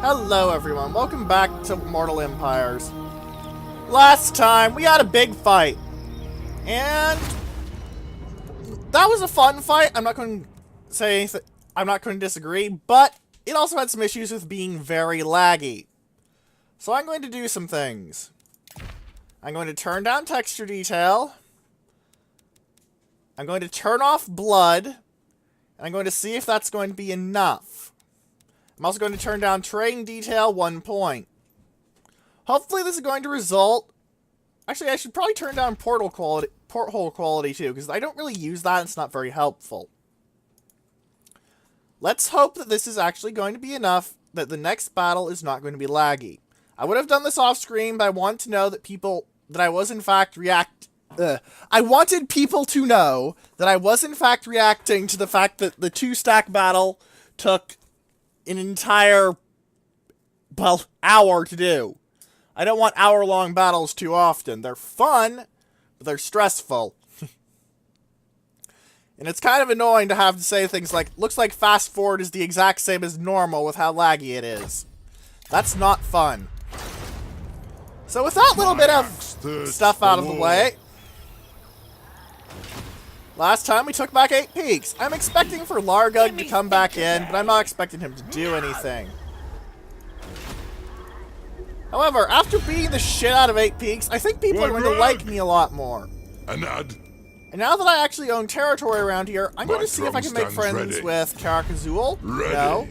Hello everyone, welcome back to Mortal Empires. Last time, we had a big fight. And that was a fun fight. I'm not going to say anything, I'm not going to disagree, but it also had some issues with being very laggy. So I'm going to do some things. I'm going to turn down texture detail. I'm going to turn off blood. And I'm going to see if that's going to be enough. I'm also going to turn down terrain detail 1 point. Hopefully this is going to result... Actually, I should probably turn down porthole quality too, because I don't really use that and it's not very helpful. Let's hope that this is actually going to be enough that the next battle is not going to be laggy. I would have done this off screen, but I want to know that I was in fact I wanted people to know that I was in fact reacting to the fact that the 2-stack battle took an entire, well, hour to do. I don't want hour-long battles too often. They're fun, but they're stressful. And it's kind of annoying to have to say things like, looks like fast forward is the exact same as normal with how laggy it is. That's not fun. So with that little bit of stuff out of the way, last time we took back 8 peaks. I'm expecting for Largug to come back in, but I'm not expecting him to do anything. However, after beating the shit out of 8 peaks, I think people are going to like me a lot more. And now that I actually own territory around here, I'm going to see if I can make friends with Karak-Azul. No.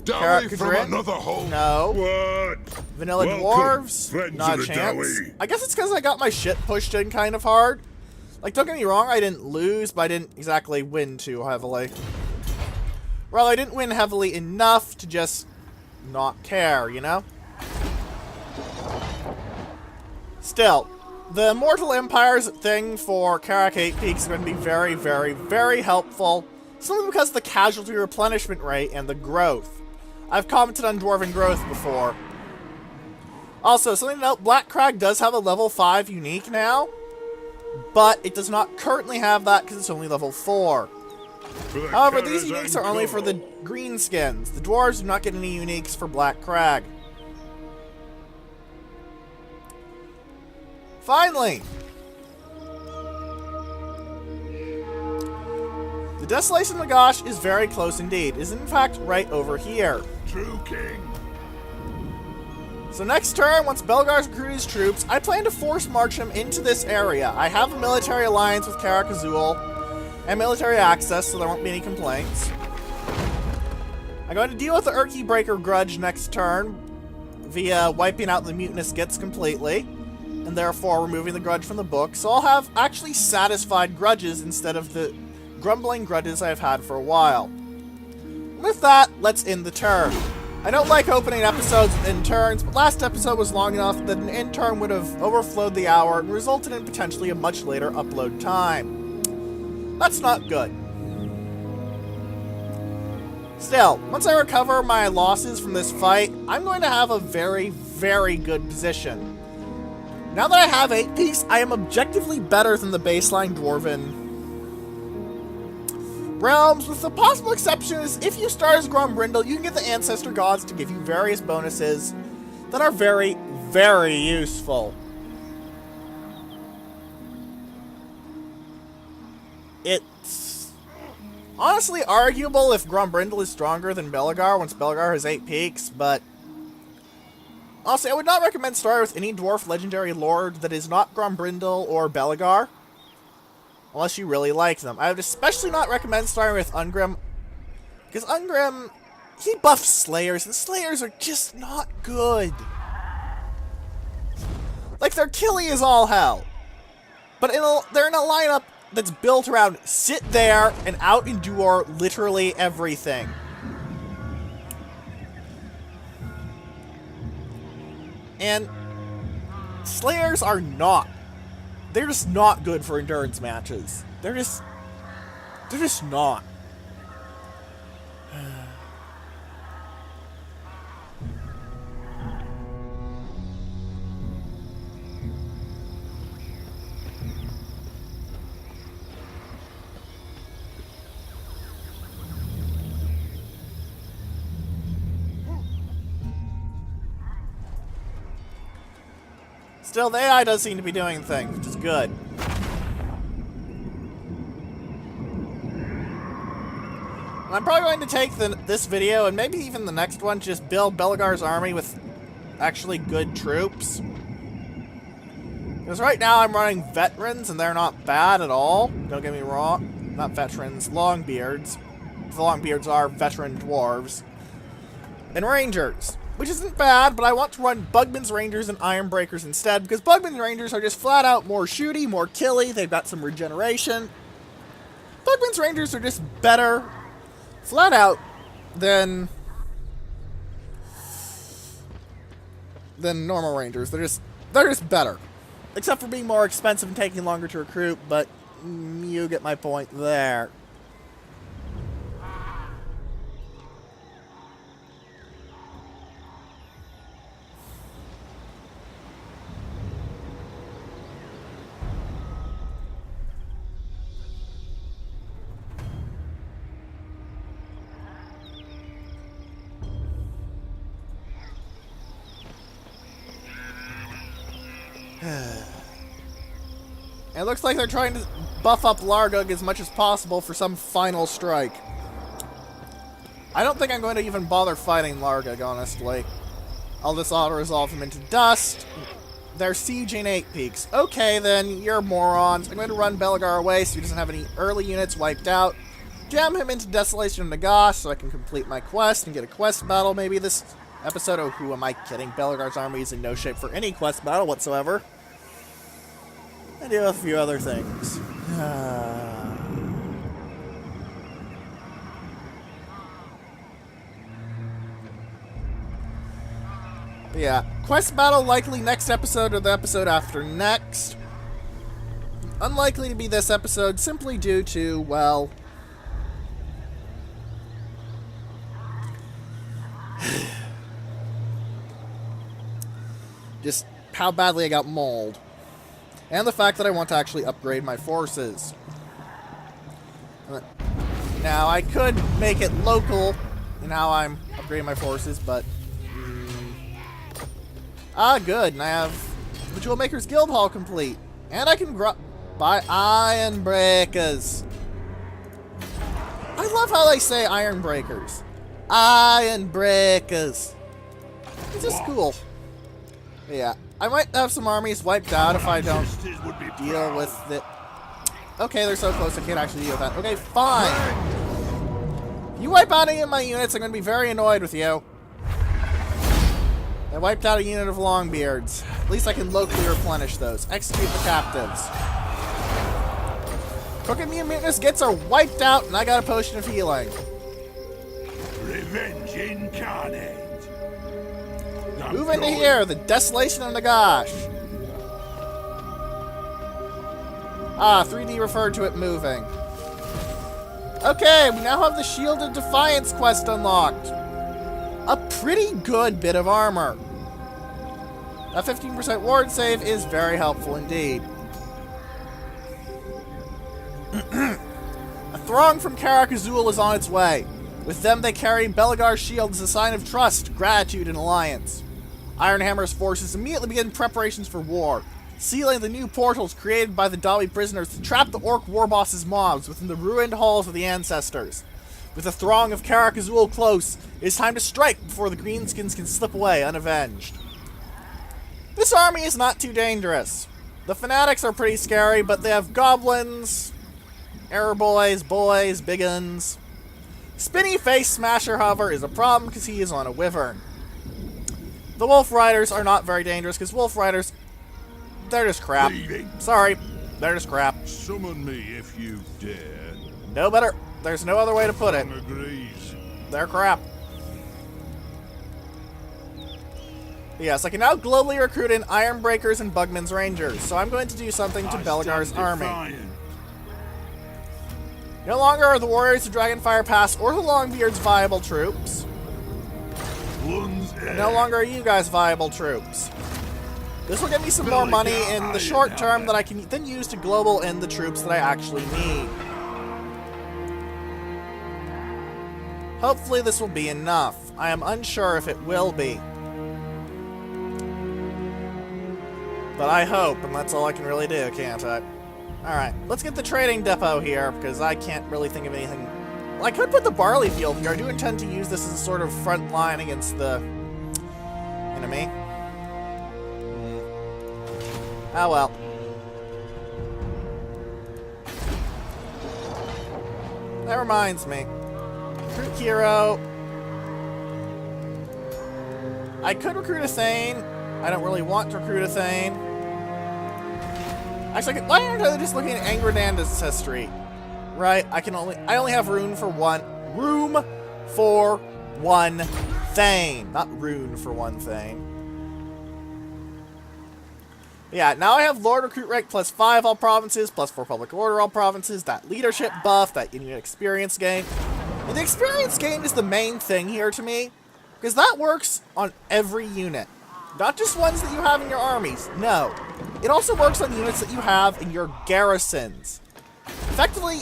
Karak-Kadrin. No. What? Vanilla Dwarves. Not a chance. I guess it's because I got my shit pushed in kind of hard. Like, don't get me wrong, I didn't lose, but I didn't exactly win too heavily. Well, I didn't win heavily enough to just not care, you know? Still, the Mortal Empires thing for Karak 8 Peaks is going to be very, very, very helpful. Simply because of the casualty replenishment rate and the growth. I've commented on Dwarven growth before. Also, something to note, Black Crag does have a level 5 unique now. But it does not currently have that because it's only level 4. However, these uniques are only for the green skins. The dwarves do not get any uniques for Black Crag. Finally! The Desolation Nagash is very close indeed. It is in fact right over here. True King. So next turn, once Belgar's recruited his troops, I plan to force march him into this area. I have a military alliance with Karak-Azul and military access, so there won't be any complaints. I'm going to deal with the Urki Breaker grudge next turn via wiping out the mutinous Gits completely, and therefore removing the grudge from the book, so I'll have actually satisfied grudges instead of the grumbling grudges I've had for a while. With that, let's end the turn. I don't like opening episodes with end turns, but last episode was long enough that an end turn would have overflowed the hour and resulted in potentially a much later upload time. That's not good. Still, once I recover my losses from this fight, I'm going to have a very, very good position. Now that I have 8 peaks, I am objectively better than the baseline Dwarven realms, with the possible exception is if you start as Grombrindle, you can get the Ancestor Gods to give you various bonuses that are very, very useful. It's honestly arguable if Grombrindle is stronger than Belegar once Belegar has 8 peaks, but honestly, I would not recommend starting with any Dwarf Legendary Lord that is not Grombrindle or Belegar. Unless you really like them. I would especially not recommend starting with Ungrim. Because Ungrim, he buffs Slayers, and Slayers are just not good. Like, their killing is all hell. But they're in a lineup that's built around sit there and out-endure literally everything. And Slayers are not. They're just not good for endurance matches. They're just not. Still, the AI does seem to be doing things, which is good. And I'm probably going to take this video, and maybe even the next one, to just build Belegar's army with actually good troops. Because right now I'm running veterans, and they're not bad at all. Don't get me wrong. Not veterans, Longbeards. The Longbeards are veteran dwarves. And Rangers, which isn't bad, but I want to run Bugman's Rangers and Ironbreakers instead, because Bugman's Rangers are just flat out more shooty, more killy, they've got some regeneration. Bugman's Rangers are just better, flat out, than normal Rangers. They're just better. Except for being more expensive and taking longer to recruit, but you get my point there. It looks like they're trying to buff up Largug as much as possible for some final strike. I don't think I'm going to even bother fighting Largug, honestly. I'll just auto-resolve him into dust. They're sieging 8 peaks. Okay, then, you're morons. I'm going to run Belegar away so he doesn't have any early units wiped out. Jam him into Desolation of Nagash so I can complete my quest and get a quest battle maybe this episode. Oh, who am I kidding? Belegar's army is in no shape for any quest battle whatsoever. And do a few other things. Yeah, quest battle likely next episode or the episode after next. Unlikely to be this episode simply due to, well, just how badly I got mauled. And the fact that I want to actually upgrade my forces. Now, I could make it local in how I'm upgrading my forces, but... good. And I have the Jewel Maker's Guild Hall complete. And I can buy Ironbreakers. I love how they say Ironbreakers. Ironbreakers. It's just cool. But yeah. I might have some armies wiped out if I don't deal with it. Okay, they're so close I can't actually deal with that. Okay, fine. If you wipe out any of my units, I'm going to be very annoyed with you. I wiped out a unit of Longbeards. At least I can locally replenish those. Execute the captives. Crooked Mutinous gets are wiped out, and I got a potion of healing. Revenge incarnate. Move into here, the Desolation of Nagash. 3D referred to it moving. Okay, we now have the Shielded Defiance quest unlocked. A pretty good bit of armor. That 15% ward save is very helpful indeed. A throng from Karak Azul is on its way. With them they carry Belegar's shield as a sign of trust, gratitude, and alliance. Ironhammer's forces immediately begin preparations for war, sealing the new portals created by the Dawi prisoners to trap the Orc Warboss's mobs within the ruined halls of the ancestors. With the throng of Karak Azul close, it is time to strike before the Greenskins can slip away unavenged. This army is not too dangerous. The fanatics are pretty scary, but they have goblins, error boys, big uns. Spinny Face Smasher, however, is a problem because he is on a wyvern. The Wolf Riders are not very dangerous because Wolf Riders, they're just crap. Sorry, they're just crap. Summon me if you dare. No better. There's no other way to put it. Agrees. They're crap. Yes, I can now globally recruit in Ironbreakers and Bugman's Rangers, so I'm going to do something to Belegar's army. No longer are the Warriors of Dragonfire Pass or the Longbeards viable troops. And no longer are you guys viable troops. This will get me some more money in the short term that I can then use to global in the troops that I actually need. Hopefully this will be enough. I am unsure if it will be. But I hope, and that's all I can really do, can't I? Alright, let's get the trading depot here, because I can't really think of anything. Well, I could put the barley field here. I do intend to use this as a sort of front line against the enemy. Oh well. That reminds me. Recruit hero. I could recruit a Thane. I don't really want to recruit a Thane. Actually, why aren't I just looking at Angrund ancestry? Right, I only have room for one Thane. Not rune for one Thane. Yeah, now I have Lord Recruit rank +5 all provinces, +4 public order all provinces, that leadership buff, that unit experience gain. And the experience gain is the main thing here to me, because that works on every unit. Not just ones that you have in your armies, no. It also works on units that you have in your garrisons. Effectively,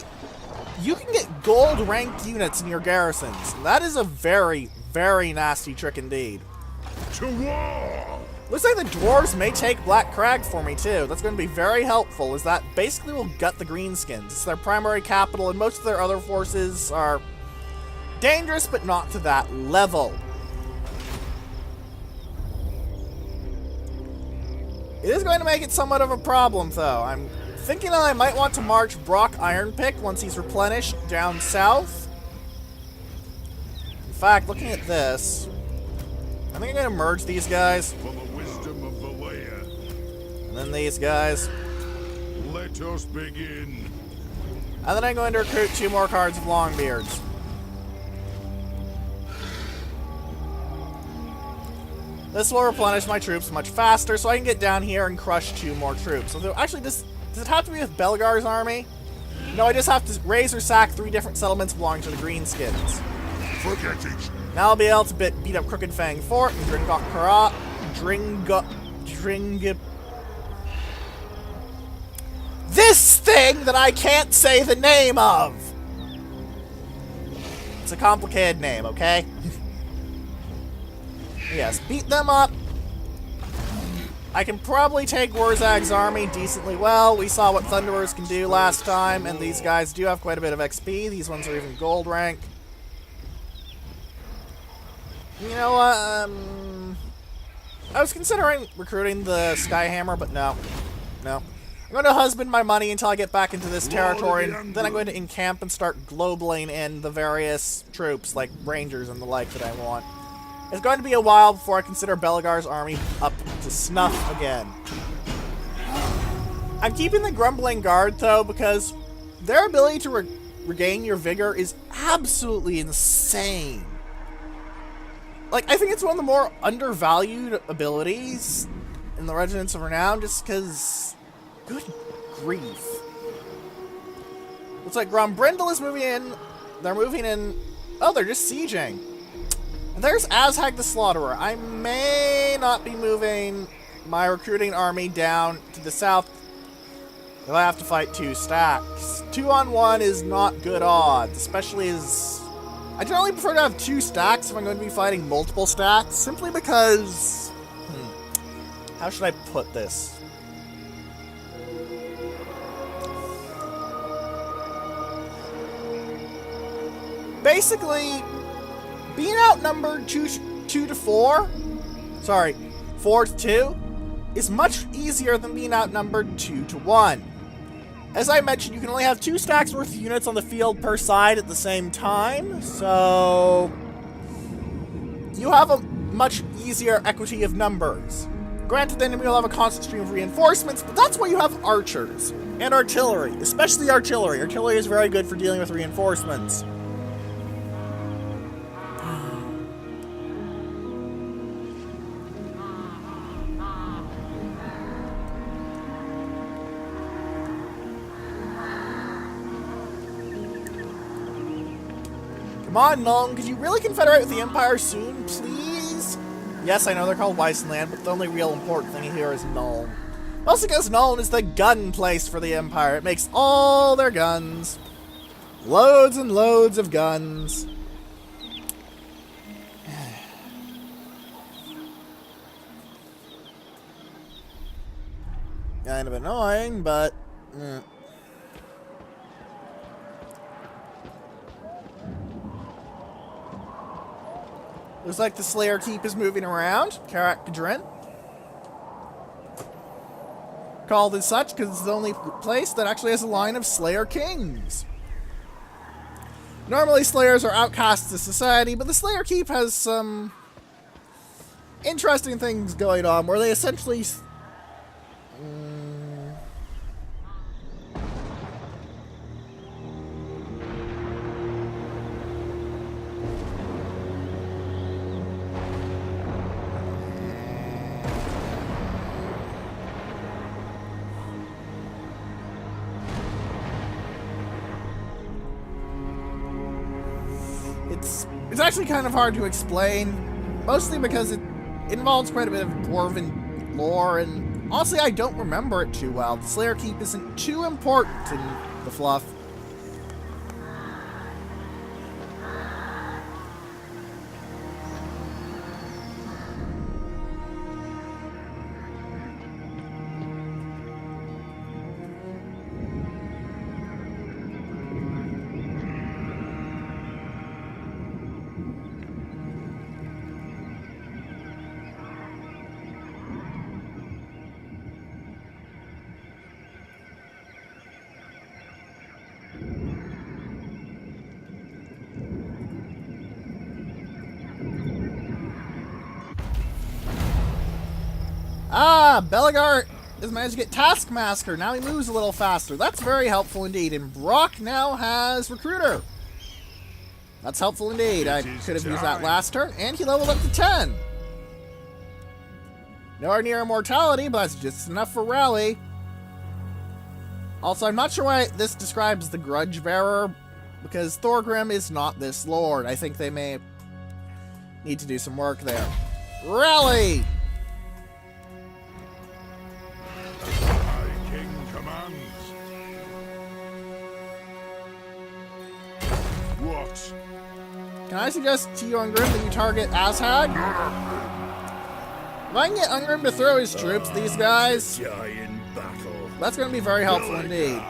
you can get gold ranked units in your garrisons, and that is a very, very nasty trick indeed. To war! Looks like the dwarves may take Black Crag for me too. That's going to be very helpful, as that basically will gut the greenskins. It's their primary capital, and most of their other forces are dangerous, but not to that level. It is going to make it somewhat of a problem, though. I'm thinking that I might want to march Brock Ironpick once he's replenished down south. In fact, looking at this, I think I'm going to merge these guys. For the wisdom of Valea. And then these guys. Let us begin. And then I'm going to recruit 2 more cards of Longbeards. This will replenish my troops much faster, so I can get down here and crush 2 more troops. So actually, does it have to be with Belgar's army? No, I just have to raise or sack 3 different settlements belonging to the Greenskins. Forget it. Now I'll be able to beat up Crooked Fang Fort and this thing that I can't say the name of! It's a complicated name, okay? Yes, beat them up. I can probably take Wurzag's army decently well. We saw what Thunderers can do last time, and these guys do have quite a bit of XP. These ones are even gold rank. You know what, I was considering recruiting the Skyhammer, but no. No. I'm going to husband my money until I get back into this territory, and then I'm going to encamp and start globaling in the various troops, like Rangers and the like, that I want. It's going to be a while before I consider Belgar's army up to snuff again. I'm keeping the Grumbling Guard, though, because their ability to regain your vigor is absolutely insane. Like, I think it's one of the more undervalued abilities in the Regiments of Renown, just because... Good grief. Looks like Grombrindle is moving in. They're moving in... Oh, they're just sieging. And there's Azhag the Slaughterer. I may not be moving my recruiting army down to the south. If I have to fight 2 stacks. 2-on-1 is not good odds, especially as... I generally prefer to have 2 stacks if I'm going to be fighting multiple stacks, simply because... How should I put this? Basically, being outnumbered 4 to 2, is much easier than being outnumbered 2 to 1. As I mentioned, you can only have 2 stacks worth of units on the field per side at the same time, so you have a much easier equity of numbers. Granted, the enemy will have a constant stream of reinforcements, but that's why you have archers and artillery, especially artillery. Artillery is very good for dealing with reinforcements. Come on, Nuln, could you really confederate with the Empire soon, please? Yes, I know they're called Weissenland, but the only real important thing here is Nuln. Also because Nuln is the gun place for the Empire. It makes all their guns. Loads and loads of guns. kind of annoying, but... Looks like the Slayer Keep is moving around. Karak-Kadrin. Called as such because it's the only place that actually has a line of Slayer Kings. Normally, Slayers are outcasts of society, but the Slayer Keep has some interesting things going on where they essentially... It's actually kind of hard to explain, mostly because it involves quite a bit of dwarven lore, and honestly, I don't remember it too well. The Slayer Keep isn't too important in the fluff. Ah, Belagar has managed to get Taskmaster. Now he moves a little faster. That's very helpful indeed. And Brock now has Recruiter. That's helpful indeed. I could have used that last turn. And he leveled up to 10. Nowhere near immortality, but that's just enough for Rally. Also, I'm not sure why this describes the Grudge Bearer, because Thorgrim is not this lord. I think they may need to do some work there. Rally! What? Can I suggest to you, Angrund, that you target Azhag? If I can get Angrund to throw his troops, these guys, Giant battle. that's going to be very helpful indeed.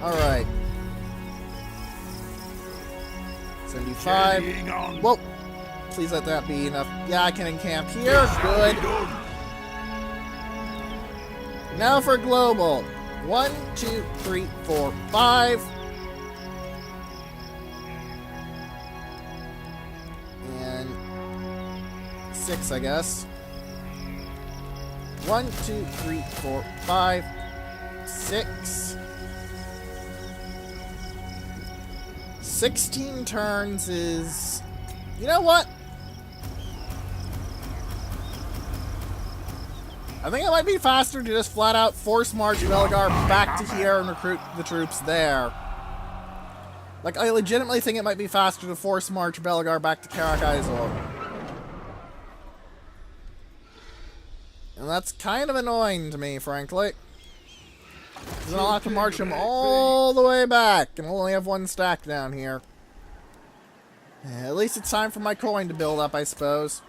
Alright. 75. Whoa. Please let that be enough. Yeah, I can encamp here. Good. Now for global. 1, 2, 3, 4, 5. And 6, I guess. 1, 2, 3, 4, 5, 6. 16 turns is... You know what? I think it might be faster to just flat out force march Belagar back to here and recruit the troops there. Like, I legitimately think it might be faster to force march Belagar back to Karak-Izor. And that's kind of annoying to me, frankly. Because I'll have to march him all the way back, and we'll only have one stack down here. At least it's time for my coin to build up, I suppose.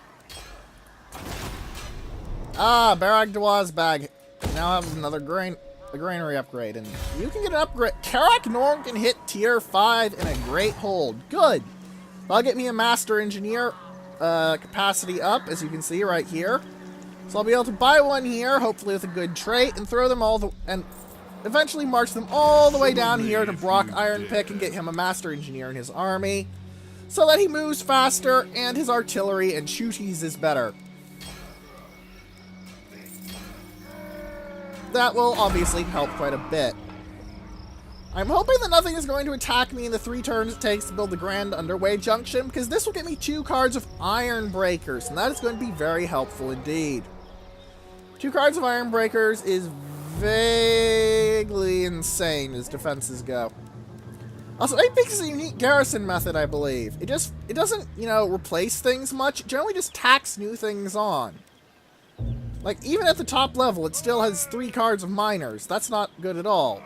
Ah, Barag Dawaz bag. Now have another granary upgrade, and you can get an upgrade. Karak Norm can hit tier 5 in a great hold. Good. That'll get me a master engineer capacity up, as you can see right here. So I'll be able to buy one here, hopefully with a good trait, and throw them all and eventually march them all the way down here to Brock Ironpick and get him a master engineer in his army, so that he moves faster and his artillery and shooties is better. That will obviously help quite a bit. I'm hoping that nothing is going to attack me in the 3 turns it takes to build the Grand Underway Junction, because this will get me 2 cards of Iron Breakers, and that is going to be very helpful indeed. 2 cards of Iron Breakers is vaguely insane as defenses go. Also, 8 is a unique garrison method, I believe. It doesn't, you know, replace things much. It generally just tacks new things on. Like, even at the top level, it still has 3 cards of miners. That's not good at all.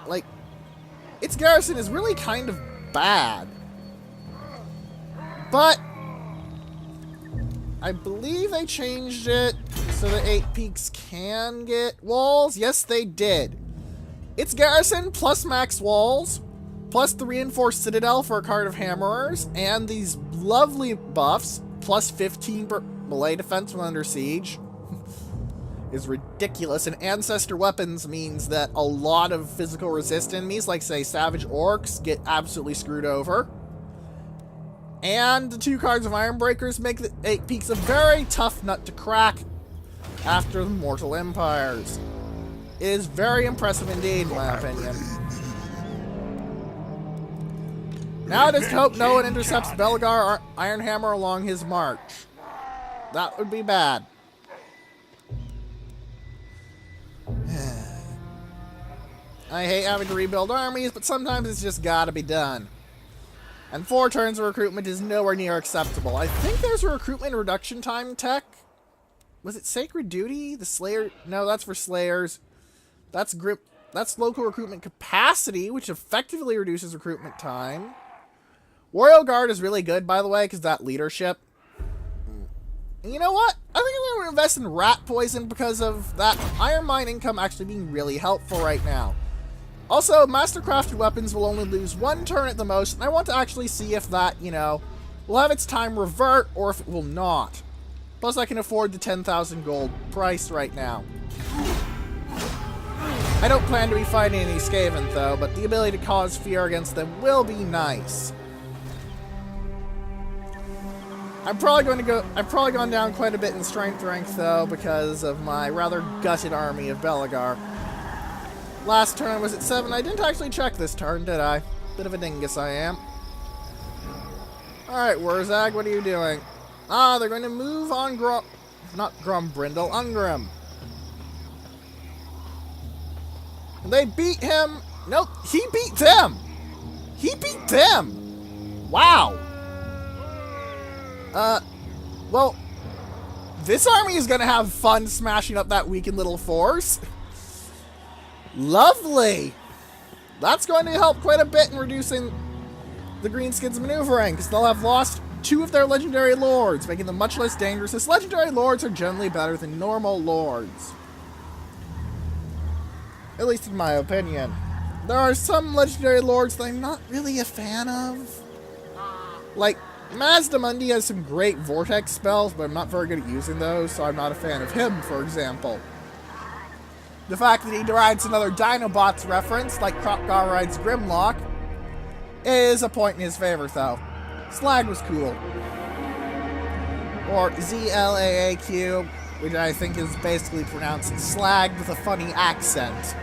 Like, its garrison is really kind of bad. But I believe they changed it so that 8 peaks can get walls. Yes, they did. It's garrison plus max walls, plus the reinforced citadel for a card of hammerers, and these lovely buffs, plus 15 melee defense when under siege. Is ridiculous. And ancestor weapons means that a lot of physical resist enemies, like say savage orcs, get absolutely screwed over. And the 2 cards of Iron Breakers make the 8 peaks a very tough nut to crack after the Mortal Empires. It is very impressive indeed, in my opinion. Now it is to hope no one intercepts Belgar or Ironhammer along his march. That would be bad. I hate having to rebuild armies, but sometimes it's just gotta be done. And 4 turns of recruitment is nowhere near acceptable. I think there's a recruitment reduction time tech. Was it Sacred Duty? The Slayer? No, that's for Slayers. That's local recruitment capacity, which effectively reduces recruitment time. Royal Guard is really good, by the way, because that leadership. And you know what? I think I'm going to invest in rat poison because of that iron mine income actually being really helpful right now. Also, mastercrafted weapons will only lose 1 turn at the most, and I want to actually see if that, you know, will have its time revert or if it will not. Plus, I can afford the 10,000 gold price right now. I don't plan to be fighting any Skaven, though, but the ability to cause fear against them will be nice. I've probably gone down quite a bit in strength rank, though, because of my rather gutted army of Belagar. Last turn I was at 7. I didn't actually check this turn, did I? Bit of a dingus I am. Alright, Wurzag, what are you doing? Ah, they're going to move on not Grumbrindle, Ungrim. They beat him. Nope, he beat them. He beat them. Wow. Well, this army is going to have fun smashing up that weakened little force. Lovely. That's going to help quite a bit in reducing the Greenskins' maneuvering, because they'll have lost 2 of their legendary lords, making them much less dangerous, as legendary lords are generally better than normal lords. At least in my opinion. There are some legendary lords that I'm not really a fan of. Like, Mazdamundi has some great vortex spells, but I'm not very good at using those, so I'm not a fan of him, for example. The fact that he derides another Dinobots reference, like Kropgar rides Grimlock, is a point in his favor, though. Slag was cool. Or ZLAAQ, which I think is basically pronounced slag with a funny accent.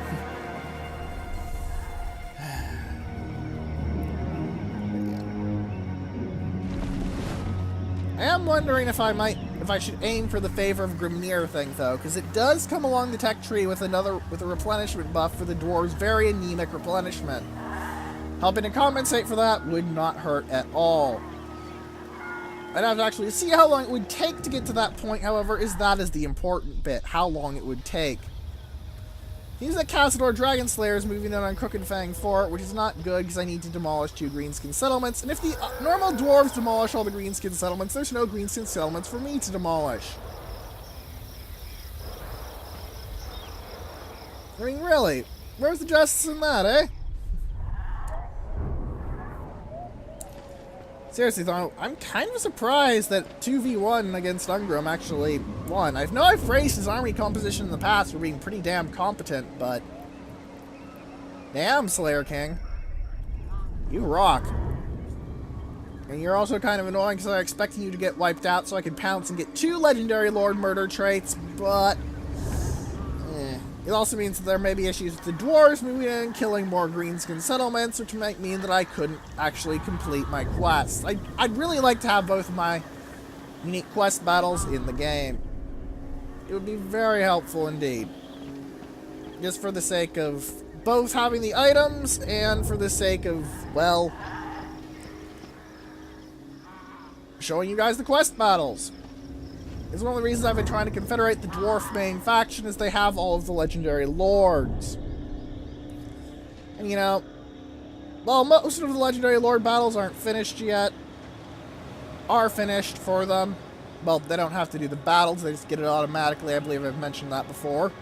I am wondering if I should aim for the Favor of Grimnir thing, though, because it does come along the tech tree with a replenishment buff for the dwarves' very anemic replenishment. Helping to compensate for that would not hurt at all. I'd have to actually see how long it would take to get to that point, however, that is the important bit, how long it would take. Seems that Cazador Dragonslayer is moving in on Crooked Fang Fort, which is not good because I need to demolish 2 Greenskin settlements, and if the normal dwarves demolish all the Greenskin settlements, there's no Greenskin settlements for me to demolish. I mean, really, where's the justice in that, eh? Seriously, though, I'm kind of surprised that 2v1 against Ungrim actually won. I know I've praised his army composition in the past for being pretty damn competent, but... Damn, Slayer King. You rock. And you're also kind of annoying because I'm expecting you to get wiped out so I can pounce and get 2 Legendary Lord Murder traits, but... It also means that there may be issues with the dwarves moving in, killing more Greenskin settlements, which might mean that I couldn't actually complete my quests. I'd really like to have both of my unique quest battles in the game. It would be very helpful indeed. Just for the sake of both having the items and for the sake of, well, showing you guys the quest battles. It's one of the reasons I've been trying to confederate the dwarf main faction, is they have all of the legendary lords. And you know, well, most of the legendary lord battles aren't finished yet. Are finished for them. Well, they don't have to do the battles, they just get it automatically. I believe I've mentioned that before.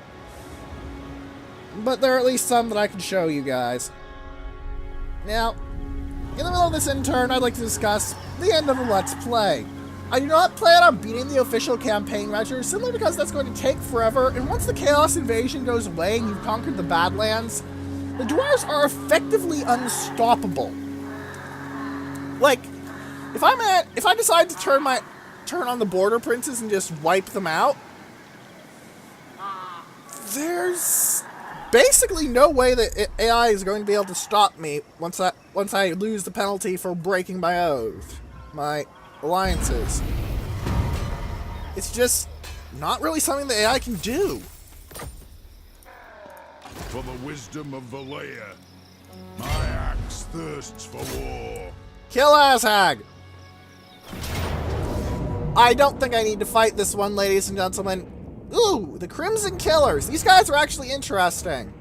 But there are at least some that I can show you guys. Now, in the middle of this intern, I'd like to discuss the end of the Let's Play. I do not plan on beating the official campaign measure, simply because that's going to take forever, and once the Chaos Invasion goes away and you've conquered the Badlands, the dwarves are effectively unstoppable. Like, if I decide to turn on the Border Princes and just wipe them out, there's basically no way that AI is going to be able to stop me once I lose the penalty for breaking my oath, my alliances. It's just not really something the AI can do. For the wisdom of Valea, my axe thirsts for war. Kill Azhag! I don't think I need to fight this one, ladies and gentlemen. Ooh, the Crimson Killers. These guys are actually interesting.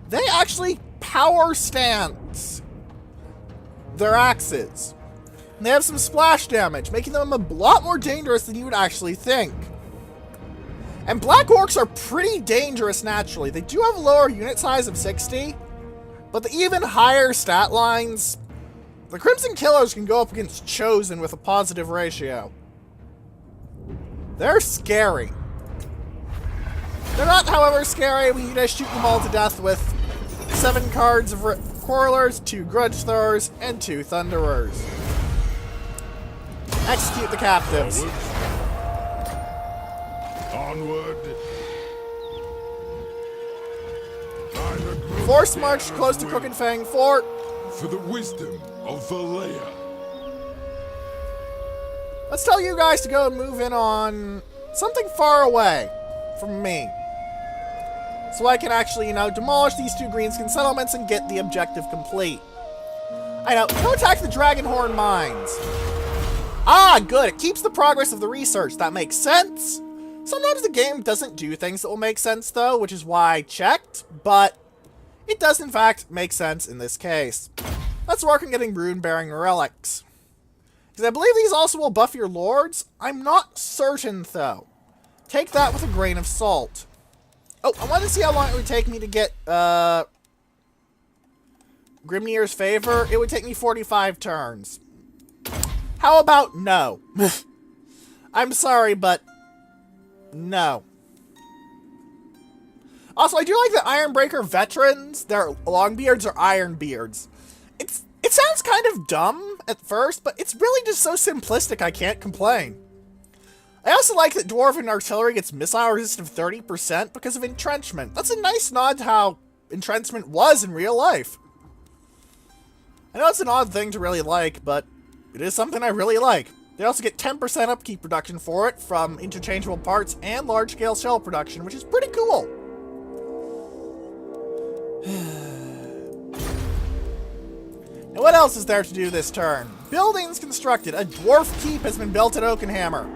They actually power stance their axes. And they have some splash damage, making them a lot more dangerous than you would actually think. And Black Orcs are pretty dangerous naturally. They do have a lower unit size of 60, but the even higher stat lines, the Crimson Killers can go up against Chosen with a positive ratio. They're scary. They're not, however, scary when you just shoot them all to death with 7 cards of Quarrelers, 2 Grudge Throwers, and 2 Thunderers. Execute the captives. Onward. Force march close to Crooked Fang Fort. For the wisdom of Valea. Let's tell you guys to go and move in on something far away from me. So I can actually, demolish these 2 greenskin settlements and get the objective complete. I know, go attack the Dragonhorn mines. Ah, good, it keeps the progress of the research. That makes sense. Sometimes the game doesn't do things that will make sense, though, which is why I checked, but it does, in fact, make sense in this case. Let's work on getting rune-bearing relics. Because I believe these also will buff your lords. I'm not certain, though. Take that with a grain of salt. Oh, I wanted to see how long it would take me to get, Grimnir's Favor. It would take me 45 turns. How about no? I'm sorry, but no. Also, I do like the Ironbreaker veterans. They're Longbeards or Ironbeards. It sounds kind of dumb at first, but it's really just so simplistic I can't complain. I also like that Dwarven Artillery gets missile resistance of 30% because of entrenchment. That's a nice nod to how entrenchment was in real life. I know it's an odd thing to really like, but it is something I really like. They also get 10% upkeep reduction for it from interchangeable parts and large-scale shell production, which is pretty cool. And what else is there to do this turn? Buildings constructed. A dwarf keep has been built at Oakenhammer.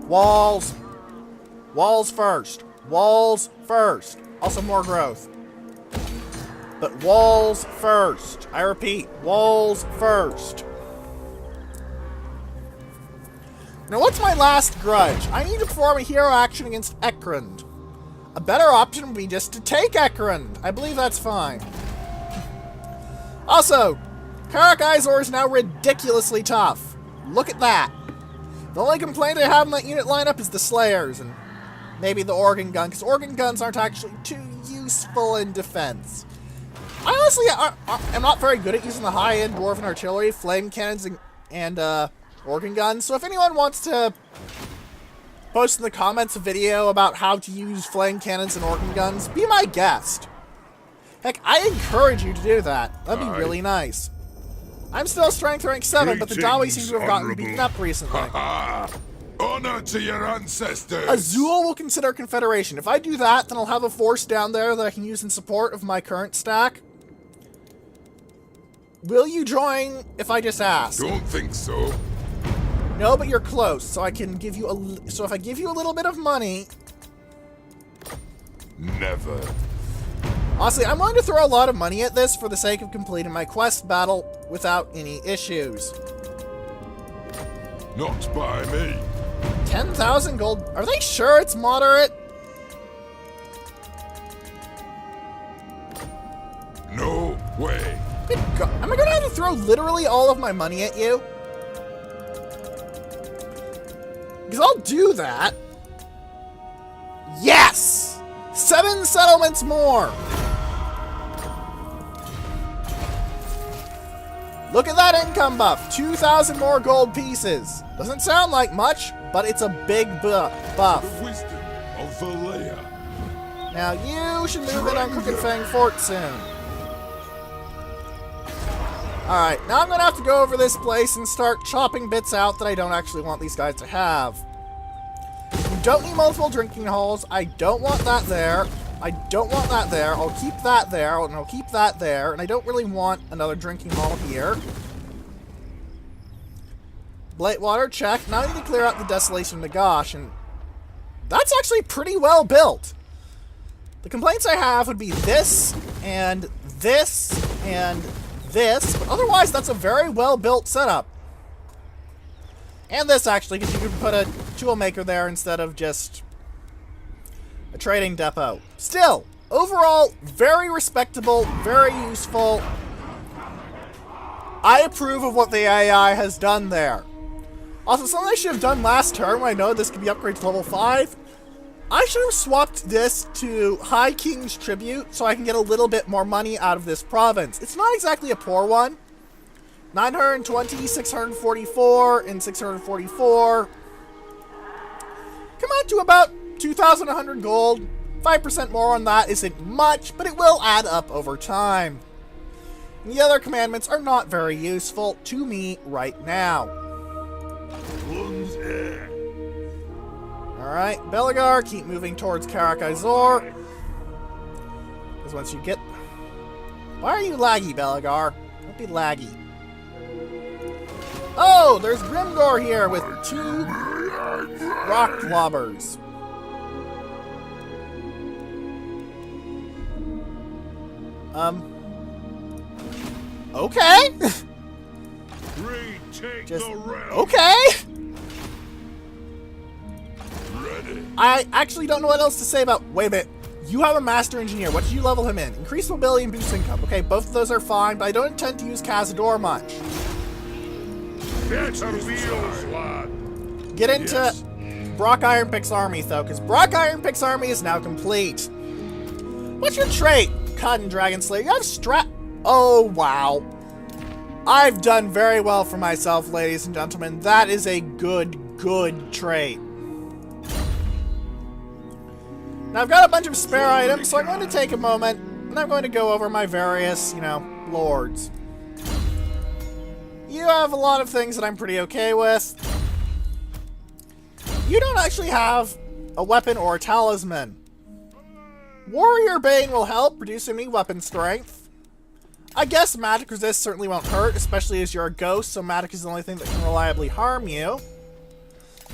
Walls. Walls first. Walls first. Also more growth. But walls first. I repeat, walls first. Now what's my last grudge? I need to perform a hero action against Angrund. A better option would be just to take Angrund. I believe that's fine. Also, Karak Izor is now ridiculously tough. Look at that. The only complaint I have in that unit lineup is the Slayers, and maybe the Organ Gun, because Organ Guns aren't actually too useful in defense. I honestly am not very good at using the high-end Dwarven Artillery, Flame Cannons, and Organ Guns, so if anyone wants to post in the comments a video about how to use Flame Cannons and Organ Guns, be my guest. Heck, I encourage you to do that. That'd be really nice. I'm still strength rank 7, but the Dawi seem to have gotten beaten up recently. Honor to your ancestors! Azul will consider Confederation. If I do that, then I'll have a force down there that I can use in support of my current stack. Will you join if I just ask? Don't think so. No, but you're close, so I can give you so if I give you a little bit of money... Never. Honestly, I'm willing to throw a lot of money at this for the sake of completing my quest battle without any issues. Not by me. 10,000 gold. Are they sure it's moderate? No way. Good God. Am I going to have to throw literally all of my money at you? Because I'll do that. Yes! 7 settlements more! Look at that income buff. 2,000 more gold pieces. Doesn't sound like much, but it's a big buff. The wisdom of Valea. Now you should move in on Crooked Fang Fort soon. Alright, now I'm going to have to go over this place and start chopping bits out that I don't actually want these guys to have. You don't need multiple drinking holes. I don't want that there. I don't want that there. I'll keep that there, and I'll keep that there, and I don't really want another drinking hole here. Blatewater, check. Now I need to clear out the Desolation of Nagash, and that's actually pretty well built. The complaints I have would be this, and this, and this, but otherwise that's a very well built setup. And this actually, because you can put a tool maker there instead of just a trading depot. Still, overall, very respectable, very useful. I approve of what the AI has done there. Also, something I should have done last turn when I know this could be upgraded to level 5. I should have swapped this to High King's Tribute so I can get a little bit more money out of this province. It's not exactly a poor one. 920, 644, and 644. Come out to about 2,100 gold. 5% more on that isn't much, but it will add up over time. And the other commandments are not very useful to me right now. Alright, Belagar, keep moving towards Karak Izor. Because once you get... Why are you laggy, Belagar? Don't be laggy. Oh, there's Grimgor here with 2 rock clobbers. Okay. Just, okay. I actually don't know what else to say about... Wait a minute. You have a Master Engineer. What did you level him in? Increase mobility and boost income. Okay, both of those are fine, but I don't intend to use Cazador much. Get into Brock Ironpick's army, though, because Brock Ironpick's army is now complete. What's your trait, Cotton Dragon Slayer? You have Oh, wow. I've done very well for myself, ladies and gentlemen. That is a good trait. Now, I've got a bunch of spare items, so I'm going to take a moment, and I'm going to go over my various, lords. You have a lot of things that I'm pretty okay with. You don't actually have a weapon or a talisman. Warrior Bane will help, reducing me weapon strength. I guess magic resist certainly won't hurt, especially as you're a ghost, so magic is the only thing that can reliably harm you.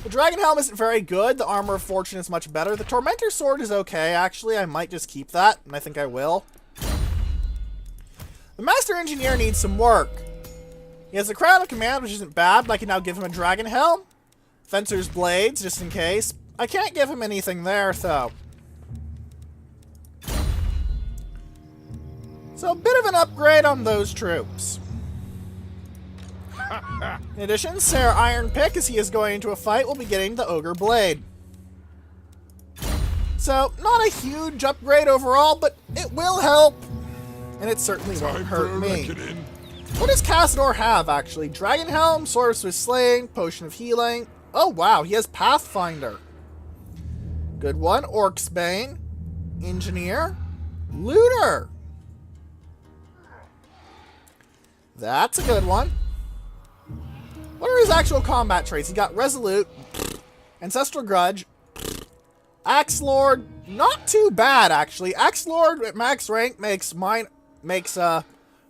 The Dragon Helm isn't very good. The Armor of Fortune is much better. The Tormentor Sword is okay, actually. I might just keep that, and I think I will. The Master Engineer needs some work. He has the Crown of Command, which isn't bad, but I can now give him a Dragon Helm. Fencer's Blades, just in case. I can't give him anything there, though. So a bit of an upgrade on those troops. In addition, Sarah Ironpick, as he is going into a fight, will be getting the Ogre Blade. So, not a huge upgrade overall, but it will help. And it certainly won't hurt me. What does Cazador have, actually? Dragon Helm, Sword of Swift Slaying, Potion of Healing. Oh, wow, he has Pathfinder. Good one. Orc's Bane. Engineer. Looter. That's a good one. What are his actual combat traits? He got Resolute, Ancestral Grudge, Axe Lord, not too bad actually. Axe Lord at max rank makes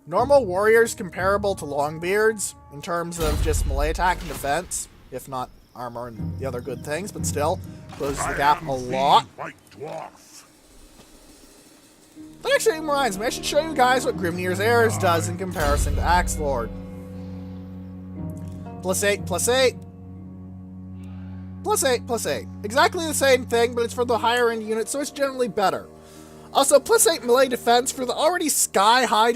normal warriors comparable to Longbeards in terms of just melee attack and defense, if not armor and the other good things, but still closes the gap a lot. That actually reminds me, I should show you guys what Grimnir's Heirs does in comparison to Axe Lord. +8, +8. +8, +8. Exactly the same thing, but it's for the higher end units, so it's generally better. Also, +8 melee defense for the already sky-high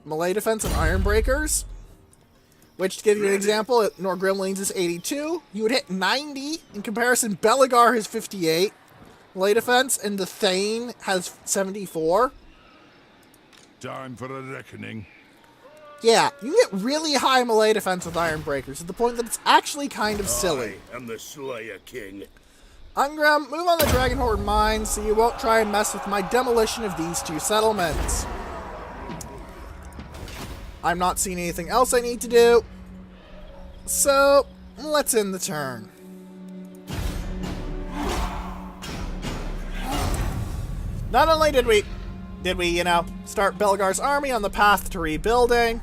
melee defense of Iron Breakers. Which, to give you an example, at Norgrimling's is 82. You would hit 90. In comparison, Belegar has 58 melee defense, and the Thane has 74. Time for a reckoning. Yeah, you get really high melee defense with Iron Breakers, to the point that it's actually kind of silly. I am the Slayer King. Angrund, move on the Dragon Horde mines so you won't try and mess with my demolition of these 2 settlements. I'm not seeing anything else I need to do, so let's end the turn. Not only did we, start Belegar's army on the path to rebuilding,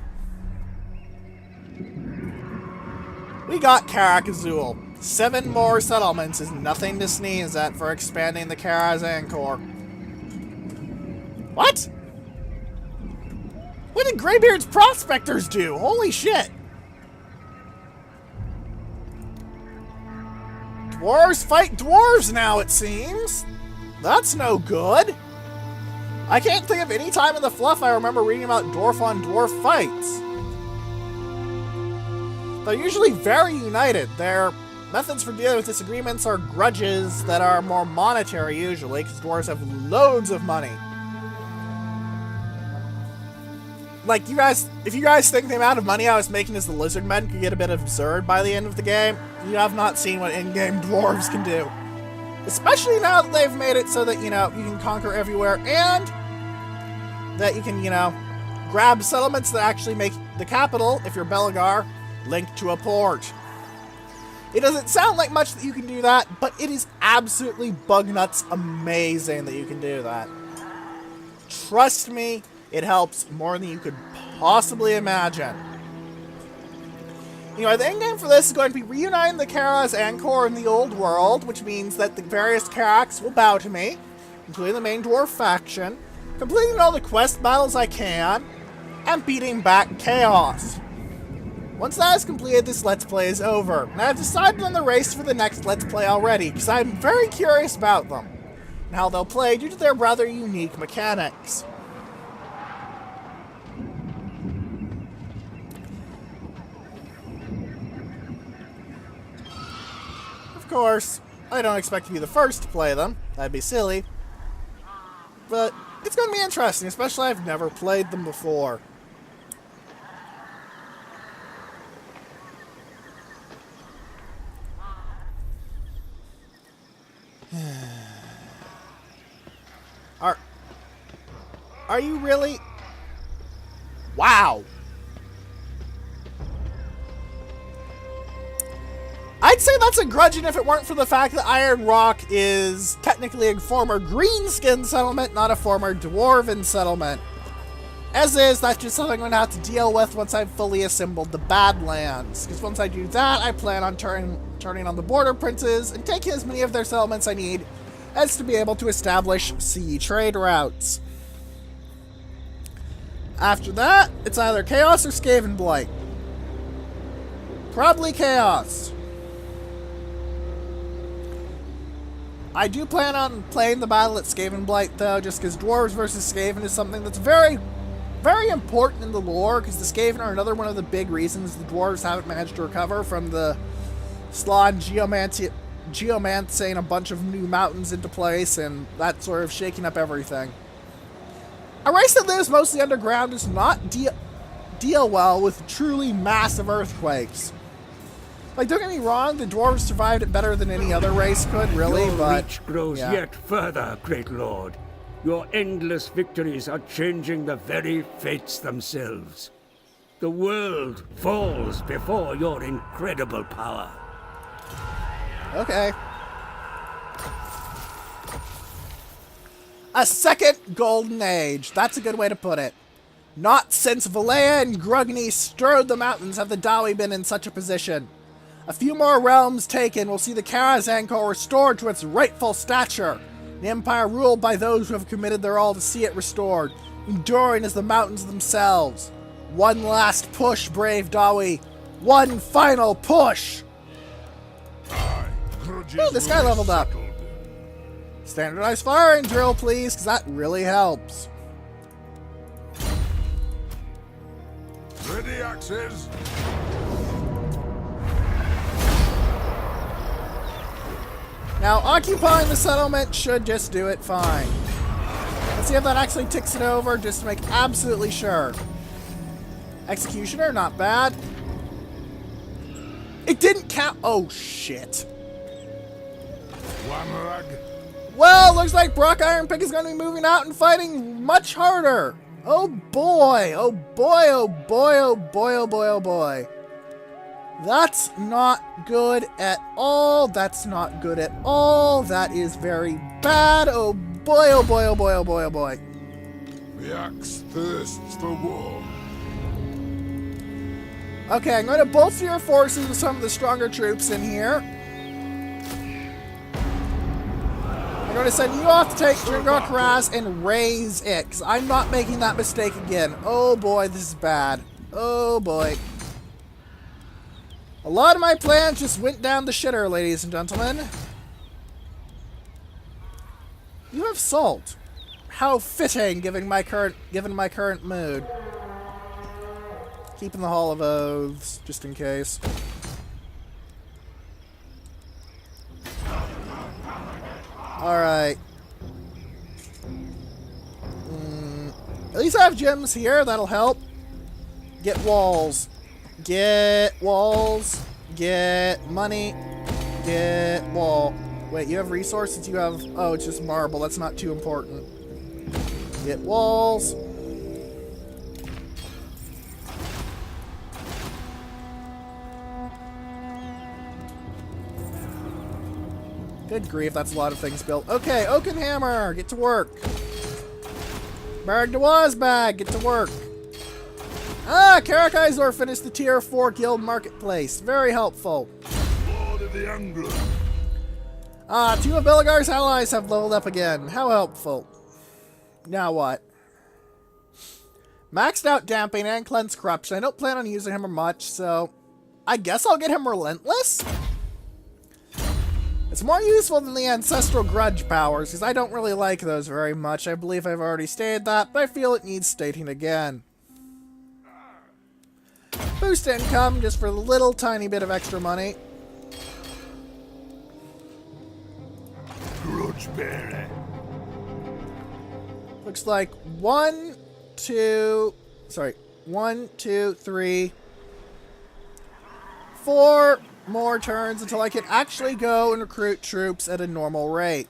we got Karak Azul. 7 more settlements is nothing to sneeze at for expanding the Karazhan Corps. What? What did Greybeard's prospectors do? Holy shit! Dwarves fight dwarves now, it seems. That's no good. I can't think of any time in the fluff I remember reading about dwarf on dwarf fights. They're usually very united. Their methods for dealing with disagreements are grudges that are more monetary usually, because dwarves have loads of money. Like, if you guys think the amount of money I was making as the lizard men could get a bit absurd by the end of the game, you have not seen what in-game dwarves can do. Especially now that they've made it so that, you can conquer everywhere, and that you can, grab settlements that actually make the capital, if you're Belegar, linked to a port. It doesn't sound like much that you can do that, but it is absolutely bug-nuts amazing that you can do that. Trust me, it helps more than you could possibly imagine. Anyway, the endgame for this is going to be reuniting the Karazhan Corps in the old world, which means that the various Karaks will bow to me, including the main dwarf faction, completing all the quest battles I can, and beating back Chaos. Once that is completed, this Let's Play is over, and I've decided on the race for the next Let's Play already, because I'm very curious about them, and how they'll play due to their rather unique mechanics. Of course, I don't expect to be the first to play them, that'd be silly, but it's going to be interesting, especially I've never played them before. Are you really? Wow. I'd say that's a grudging if it weren't for the fact that Iron Rock is technically a former Greenskin settlement, not a former Dwarven settlement. As is, that's just something I'm going to have to deal with once I've fully assembled the Badlands. Because once I do that, I plan on turning on the Border Princes and taking as many of their settlements I need as to be able to establish sea trade routes. After that, it's either Chaos or Skaven Blight. Probably Chaos. I do plan on playing the battle at Skaven Blight, though, just because Dwarves versus Skaven is something that's very, very important in the lore, because the Skaven are another one of the big reasons the Dwarves haven't managed to recover from the Slaane's geomancing a bunch of new mountains into place, and that sort of shaking up everything. A race that lives mostly underground does not deal well with truly massive earthquakes. Like, don't get me wrong, the dwarves survived it better than any other race could, really, Your but... reach grows yet further, great lord. Your endless victories are changing the very fates themselves. The world falls before your incredible power. Okay. A second golden age. That's a good way to put it. Not since Valea and Grugni strode the mountains have the Dawi been in such a position. A few more realms taken will see the Karazhan Corps restored to its rightful stature. The Empire ruled by those who have committed their all to see it restored, enduring as the mountains themselves. One last push, brave Dawi. One final push! I Grudges Oh, this guy will be leveled up. settled. Standardized firing drill, please, because that really helps. Ready, axes? Now, occupying the settlement should just do it fine. Let's see if that actually ticks it over, just to make absolutely sure. Executioner, not bad. It didn't count. Oh, shit. Wamrag? Well, looks like Brock Ironpick is going to be moving out and fighting much harder. Oh boy, oh boy, oh boy, oh boy, oh boy, oh boy. That's not good at all. That's not good at all. That is very bad. Oh boy, oh boy, oh boy, oh boy, oh boy. The axe thirsts for war. Okay, I'm going to bolster your forces with some of the stronger troops in here. I'm going to send you off to take Dringok Raz and raise it, because I'm not making that mistake again. Oh boy, this is bad. Oh boy. A lot of my plans just went down the shitter, ladies and gentlemen. You have salt. How fitting, given my current mood. Keeping the Hall of Oaths, just in case. Alright. At least I have gems here, that'll help. Get walls. Get walls. Get money. Get wall. Wait, you have resources? You have... Oh, it's just marble. That's not too important. Get walls. Good grief, that's a lot of things built. Okay, Oakenhammer, get to work. Barag de Wazbag, get to work. Ah, Karakizor finished the Tier 4 Guild Marketplace. Very helpful. Lord of the Angrund. Ah, 2 of Belagar's allies have leveled up again. How helpful. Now what? Maxed out Damping and Cleanse Corruption. I don't plan on using him much, so... I guess I'll get him Relentless? It's more useful than the Ancestral Grudge powers, because I don't really like those very much. I believe I've already stated that, but I feel it needs stating again. Boost income, just for a little tiny bit of extra money. Grudge bearer. Looks like 1, 2, 3, 4 more turns until I can actually go and recruit troops at a normal rate.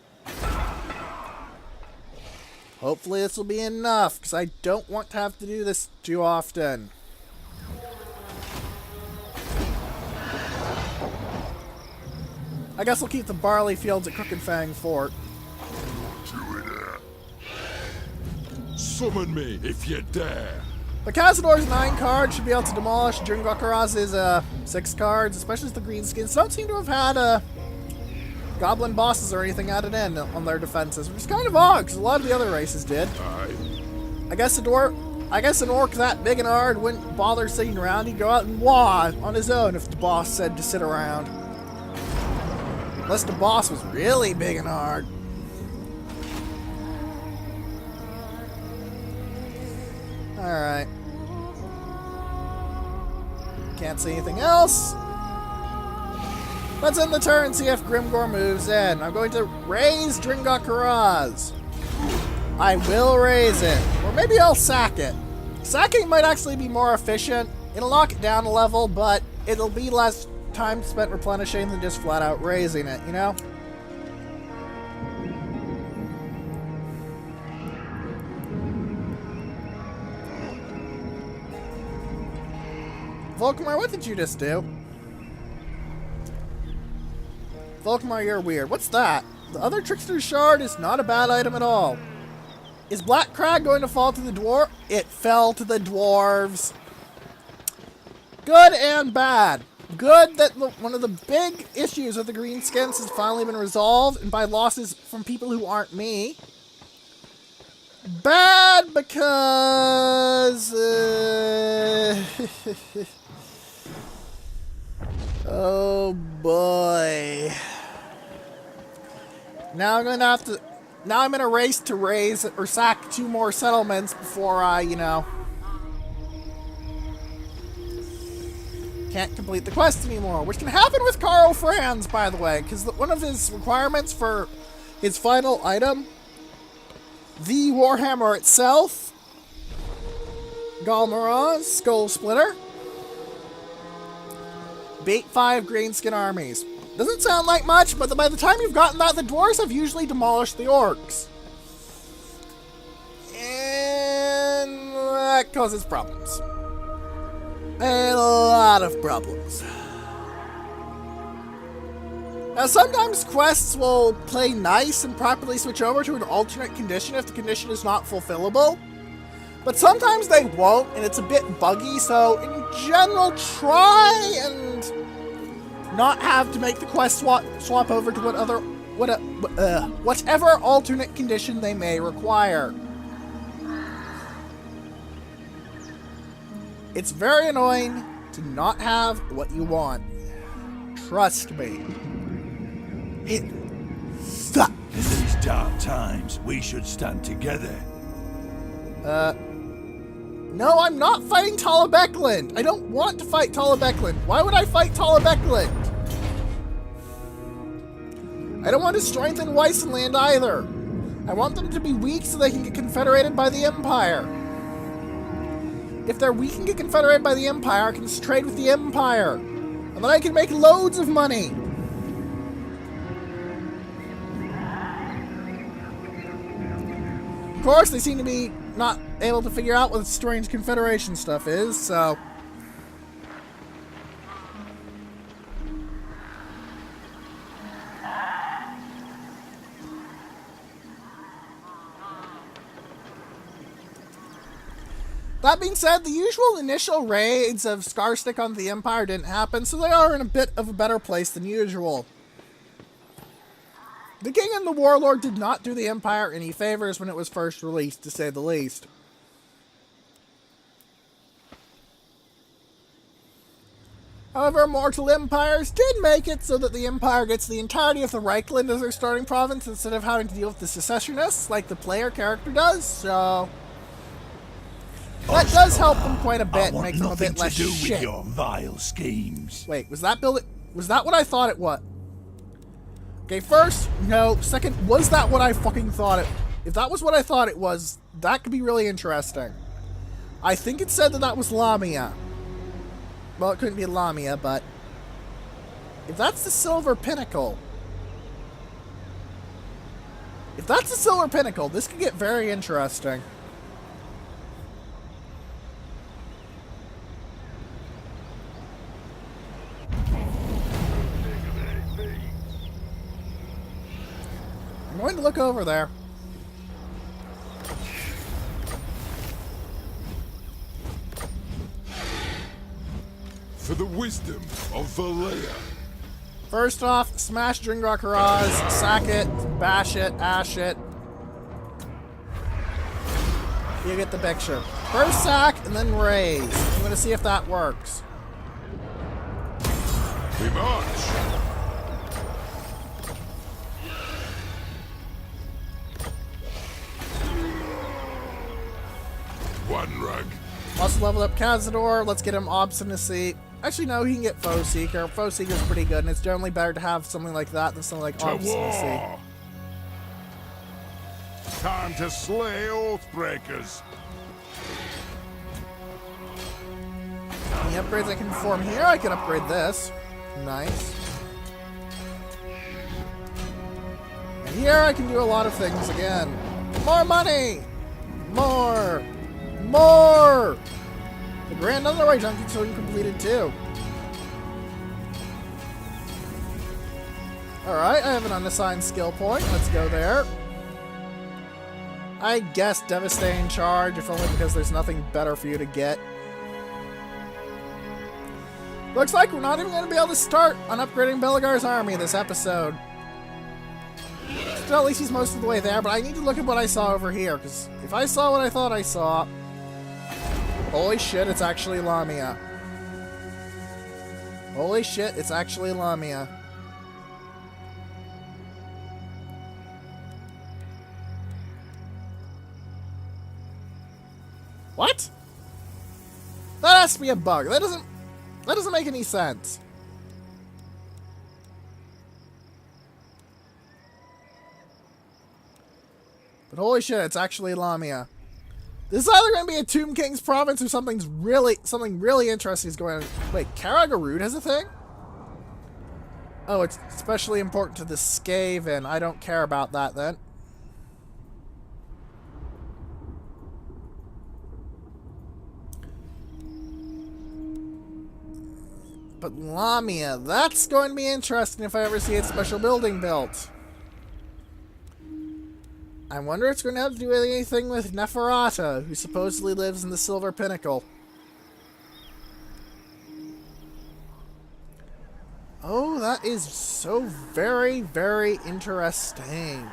Hopefully this will be enough, because I don't want to have to do this too often. I guess we'll keep the barley fields at Crooked Fang Fort. Summon me if you dare. But Cazador's 9 cards should be able to demolish Dringokkaraz's 6 cards, especially as the greenskins don't seem to have had goblin bosses or anything added in on their defenses, which is kind of odd, because a lot of the other races did. Aye. I guess an orc that big and hard wouldn't bother sitting around. He'd go out and wah on his own if the boss said to sit around. Unless the boss was really big and hard. Alright. Can't see anything else. Let's end the turn and see if Grimgor moves in. I'm going to raise Dringokkaraz. I will raise it. Or maybe I'll sack it. Sacking might actually be more efficient. It'll knock it down a level, but it'll be less time spent replenishing than just flat out raising it, you know? Volkmar, what did you just do? Volkmar, you're weird. What's that? The other Trickster's Shard is not a bad item at all. Is Black Crag going to fall to the dwarf? It fell to the dwarves. Good and bad. Good that one of the big issues with the greenskins has finally been resolved, and by losses from people who aren't me. Bad because... oh boy. Now I'm gonna have to... Now I'm in a race to raise or sack 2 more settlements before I, you know... can't complete the quest anymore, which can happen with Karl Franz, by the way, because one of his requirements for his final item, the Warhammer itself, Galmaraz, Skull Splitter, bait 5 greenskin armies. Doesn't sound like much, but by the time you've gotten that, the dwarves have usually demolished the orcs. And that causes problems. A lot of problems. Now, sometimes quests will play nice and properly switch over to an alternate condition if the condition is not fulfillable. But sometimes they won't, and it's a bit buggy, so in general, try and not have to make the quest swap over to whatever alternate condition they may require. It's very annoying to not have what you want. Trust me. It sucks. In these dark times, we should stand together. No, I'm not fighting Talabecland. I don't want to fight Talabecland. Why would I fight Talabecland? I don't want to strengthen Weissenland either. I want them to be weak so they can get confederated by the Empire. If they're weak and get confederated by the Empire, I can just trade with the Empire. And then I can make loads of money. Of course, they seem to be not able to figure out what the strange Confederation stuff is, so... That being said, the usual initial raids of Scarstick on the Empire didn't happen, so they are in a bit of a better place than usual. The King and the Warlord did not do the Empire any favors when it was first released, to say the least. However, Mortal Empires did make it so that the Empire gets the entirety of the Reichland as their starting province instead of having to deal with the secessionists like the player character does, so... That does help them quite a bit, make them a bit less shit. With your vile schemes. Wait, was that what I thought it was? Okay, first, no. Second, was that what I fucking thought it... If that was what I thought it was, that could be really interesting. I think it said that that was Lamia. Well, it couldn't be Lamia, but... If that's the Silver Pinnacle... If that's the Silver Pinnacle, this could get very interesting. I'm going to look over there. For the wisdom of Valea. First off, smash Dringrock Haraz, sack it, bash it, ash it. You get the picture. First sack, and then raise. I'm going to see if that works. We march. One rug. Also leveled up Cazador. Let's get him Obstinacy. Actually, no, he can get Foe Seeker. Foe Seeker's pretty good, and it's generally better to have something like that than something like Obstinacy. War. Time to slay Oathbreakers. Any upgrades I can perform here? I can upgrade this. Nice. And here I can do a lot of things again. More money! More! More! The Grand Underway Junction Token completed too. Alright, I have an unassigned skill point. Let's go there. I guess Devastating Charge, if only because there's nothing better for you to get. Looks like we're not even going to be able to start on upgrading Belagar's army this episode. Still, at least he's most of the way there, but I need to look at what I saw over here, because if I saw what I thought I saw... Holy shit, it's actually Lamia. Holy shit, it's actually Lamia. What? That has to be a bug. That doesn't make any sense. But holy shit, it's actually Lamia. This is either going to be a Tomb King's province or something really interesting is going on. Wait, Karagarud has a thing? Oh, it's especially important to the Skaven. I don't care about that then. But Lamia, that's going to be interesting if I ever see its special building built. I wonder if it's going to have to do anything with Neferata, who supposedly lives in the Silver Pinnacle. Oh, that is so very, very interesting.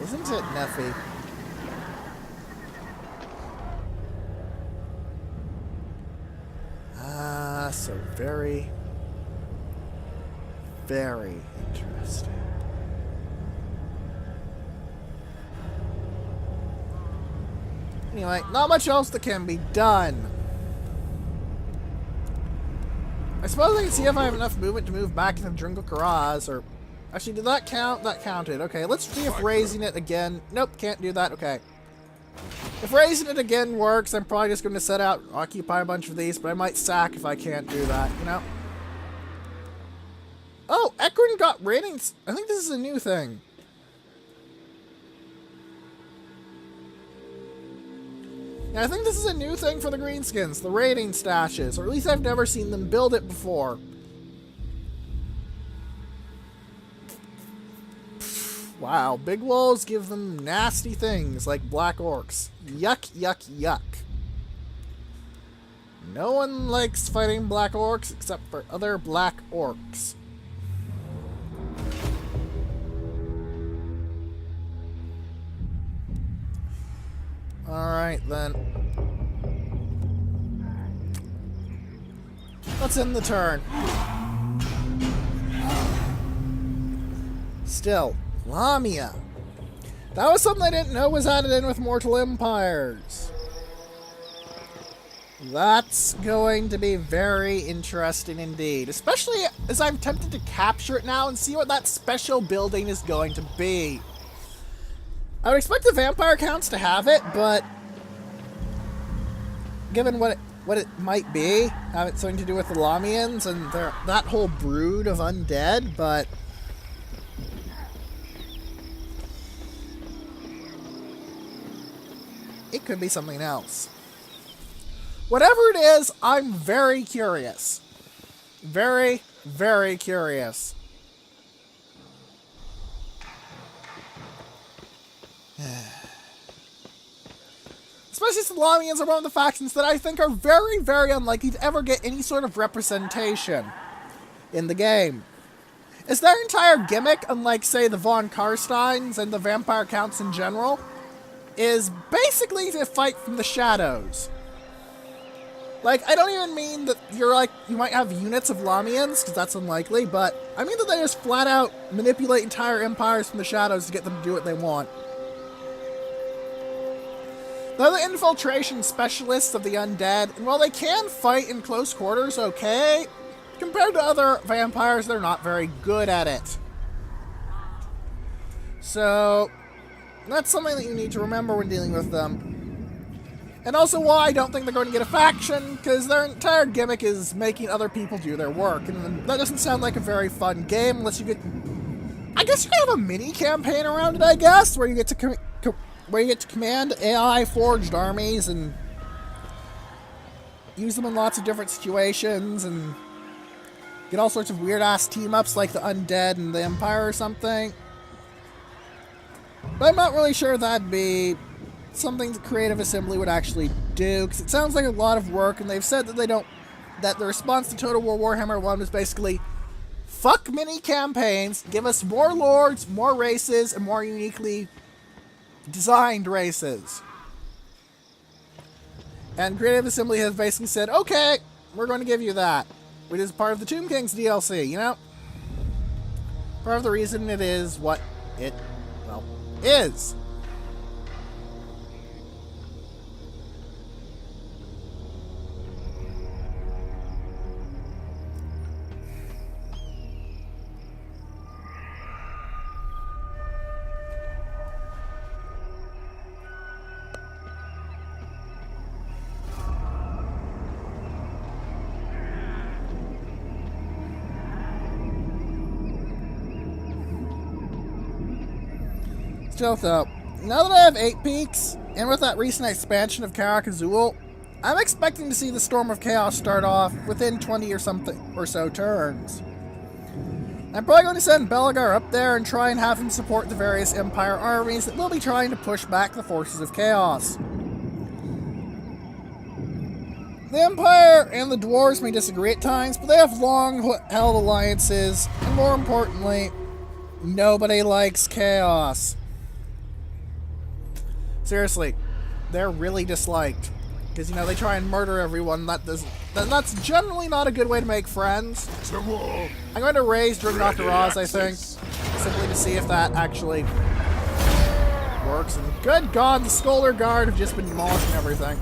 Isn't it, Neffy? Ah, so very, very interesting. Anyway, not much else that can be done. I suppose I can see if I have enough movement to move back into Dringle Karaz, or... Actually, did that count? That counted. Okay, let's see if raising it again... Nope, can't do that. Okay. If raising it again works, I'm probably just going to set out, occupy a bunch of these, but I might sack if I can't do that, you know? Oh, Angrund got ratings. I think this is a new thing. Yeah, I think this is a new thing for the Greenskins, the rating stashes, or at least I've never seen them build it before. Wow, big walls give them nasty things like black orcs. Yuck, yuck, yuck. No one likes fighting black orcs except for other black orcs. Alright then. Let's end the turn. Still, Lamia. That was something I didn't know was added in with Mortal Empires. That's going to be very interesting indeed. Especially as I'm tempted to capture it now and see what that special building is going to be. I would expect the vampire counts to have it, but given what it might be, have it something to do with the Lamians and that whole brood of undead, but it could be something else. Whatever it is, I'm very curious. Very, very curious. Especially since the Lamians are one of the factions that I think are very, very unlikely to ever get any sort of representation in the game. Is their entire gimmick, unlike, say, the Von Karsteins and the Vampire Counts in general, is basically to fight from the shadows. Like, I don't even mean that you might have units of Lamians, because that's unlikely, but I mean that they just flat out manipulate entire empires from the shadows to get them to do what they want. They're the infiltration specialists of the undead, and while they can fight in close quarters okay, compared to other vampires, they're not very good at it. So, that's something that you need to remember when dealing with them. And also why I don't think they're going to get a faction, because their entire gimmick is making other people do their work, and that doesn't sound like a very fun game unless you get... I guess you have a mini-campaign around it, I guess, where you get to command AI-forged armies and use them in lots of different situations and get all sorts of weird-ass team-ups like the Undead and the Empire or something. But I'm not really sure that'd be something that Creative Assembly would actually do, because it sounds like a lot of work, and they've said that that the response to Total War Warhammer 1 was basically, fuck mini-campaigns, give us more lords, more races, and more uniquely designed races. And Creative Assembly has basically said, okay, we're going to give you that. Which is part of the Tomb King's DLC, you know? Part of the reason it is what it, well, is. Still though, now that I have 8 peaks, and with that recent expansion of Karak Azul, I'm expecting to see the Storm of Chaos start off within 20 or so turns. I'm probably going to send Belagar up there and try and have him support the various Empire armies that will be trying to push back the forces of Chaos. The Empire and the Dwarves may disagree at times, but they have long-held alliances, and more importantly, nobody likes Chaos. Seriously, they're really disliked. Because, you know, they try and murder everyone. That's generally not a good way to make friends. I'm going to raise during Dr. Oz, I think. Simply to see if that actually works. And good God, the Scholar Guard have just been demolishing everything.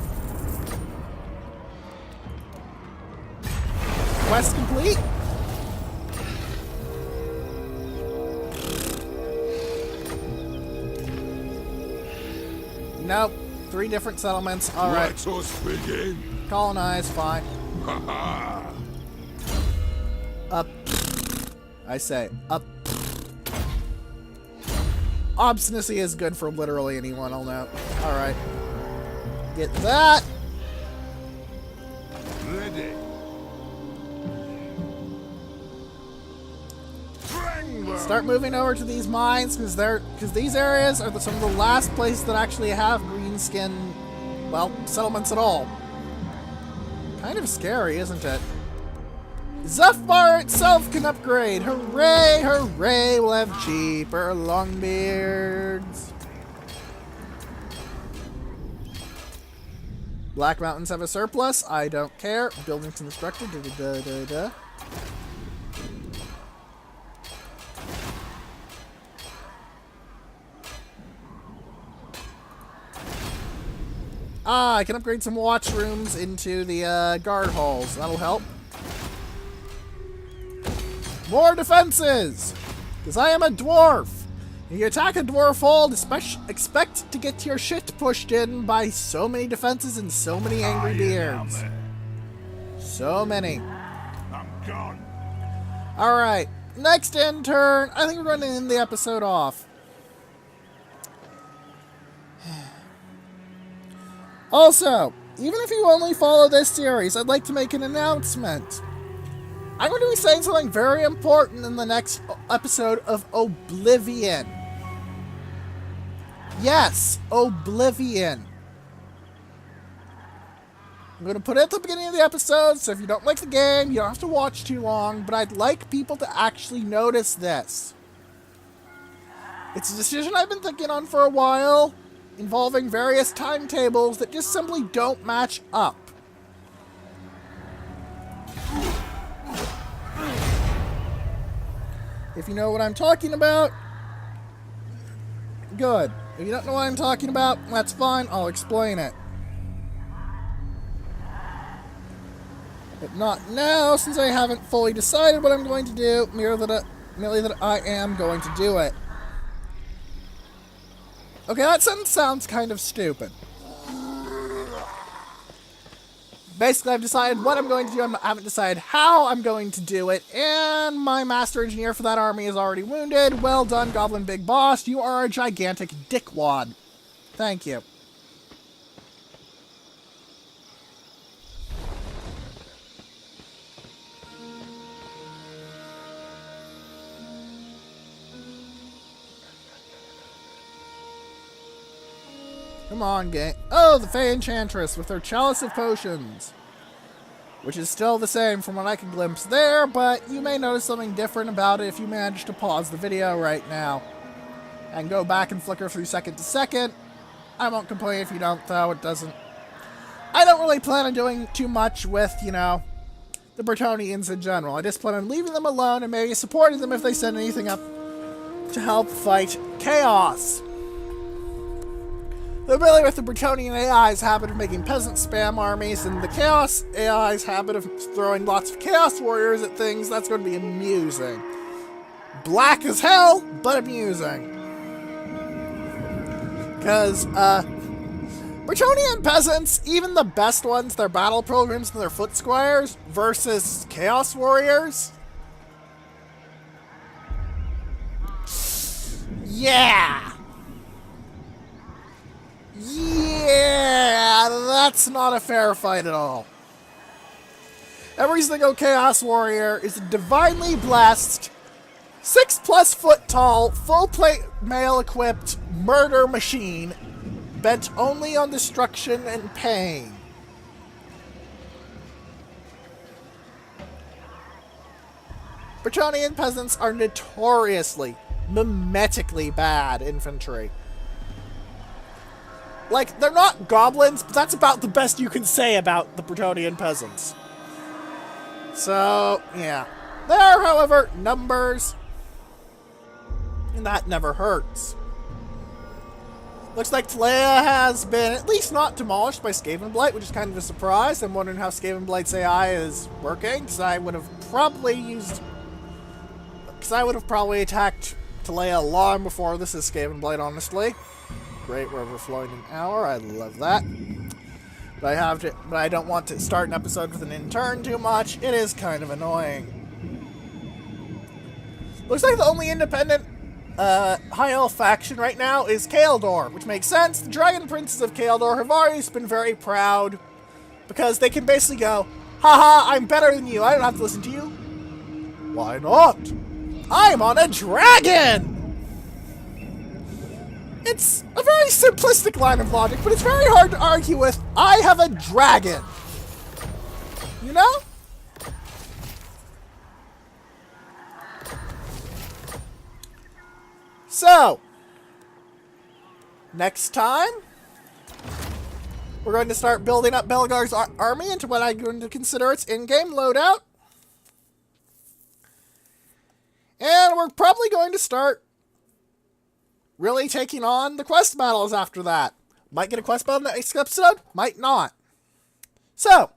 Quest complete? Nope. 3 different settlements. Alright. Let us begin. Colonize, fine. Up. I say, up. Obstinacy is good for literally anyone, I'll know. Alright. Get that. Ready. Start moving over to these mines, because these areas are some of the last places that actually have green skin, well, settlements at all. Kind of scary, isn't it? Zephyr itself can upgrade. Hooray, hooray, we'll have cheaper longbeards. Black Mountains have a surplus. I don't care. Building constructed. Da-da-da-da-da. I can upgrade some watch rooms into the guard halls. That'll help. More defenses! Because I am a dwarf. If you attack a dwarf hold, expect to get your shit pushed in by so many defenses and so many angry beards. So many. I'm gone. Alright, next end turn. I think we're going to end the episode off. Also, even if you only follow this series, I'd like to make an announcement. I'm going to be saying something very important in the next episode of Oblivion. Yes, Oblivion. I'm going to put it at the beginning of the episode, so if you don't like the game, you don't have to watch too long, but I'd like people to actually notice this. It's a decision I've been thinking on for a while, involving various timetables that just simply don't match up. If you know what I'm talking about, good. If you don't know what I'm talking about, that's fine, I'll explain it. But not now, since I haven't fully decided what I'm going to do, merely that I am going to do it. Okay, that sentence sounds kind of stupid. Basically, I've decided what I'm going to do. I haven't decided how I'm going to do it. And my master engineer for that army is already wounded. Well done, Goblin Big Boss. You are a gigantic dickwad. Thank you. Come on, gang. Oh, the Fey Enchantress with her Chalice of Potions. Which is still the same from what I can glimpse there, but you may notice something different about it if you manage to pause the video right now. And go back and flicker through second to second. I won't complain if you don't, though. It doesn't... I don't really plan on doing too much with, you know, the Bretonnians in general. I just plan on leaving them alone and maybe supporting them if they send anything up to help fight chaos. The ability with the Bretonian AI's habit of making peasant spam armies and the Chaos AI's habit of throwing lots of Chaos Warriors at things, that's going to be amusing. Black as hell, but amusing. Because, Bretonian peasants, even the best ones, their battle pilgrims and their foot squires, versus Chaos Warriors. Yeah! Yeah, that's not a fair fight at all. Every single Chaos Warrior is a divinely blessed, 6+ foot tall, full plate mail equipped murder machine bent only on destruction and pain. Bretonian peasants are notoriously, mimetically bad infantry. Like, they're not goblins, but that's about the best you can say about the Bretonian peasants. So, yeah. There are, however, numbers, and that never hurts. Looks like Talea has been at least not demolished by Skavenblight, which is kind of a surprise. I'm wondering how Skavenblight's AI is working, because I would have probably attacked Talea long before this is Skavenblight, honestly. Great, we're overflowing an hour. I love that. But I don't want to start an episode with an intern too much. It is kind of annoying. Looks like the only independent high elf faction right now is Kaeldor, which makes sense. The Dragon Princes of Kaeldor have always been very proud because they can basically go, haha, I'm better than you. I don't have to listen to you. Why not? I'm on a dragon! It's a very simplistic line of logic, but it's very hard to argue with. I have a dragon. You know? So, next time, we're going to start building up Belgar's army into what I'm going to consider its in-game loadout. And we're probably going to start really taking on the quest battles after that. Might get a quest battle next episode, might not. So,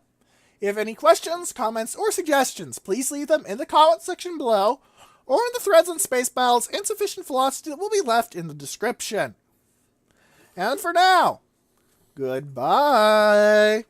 if you have any questions, comments, or suggestions, please leave them in the comment section below, or in the threads on space battles and sufficient velocity that will be left in the description. And for now, goodbye.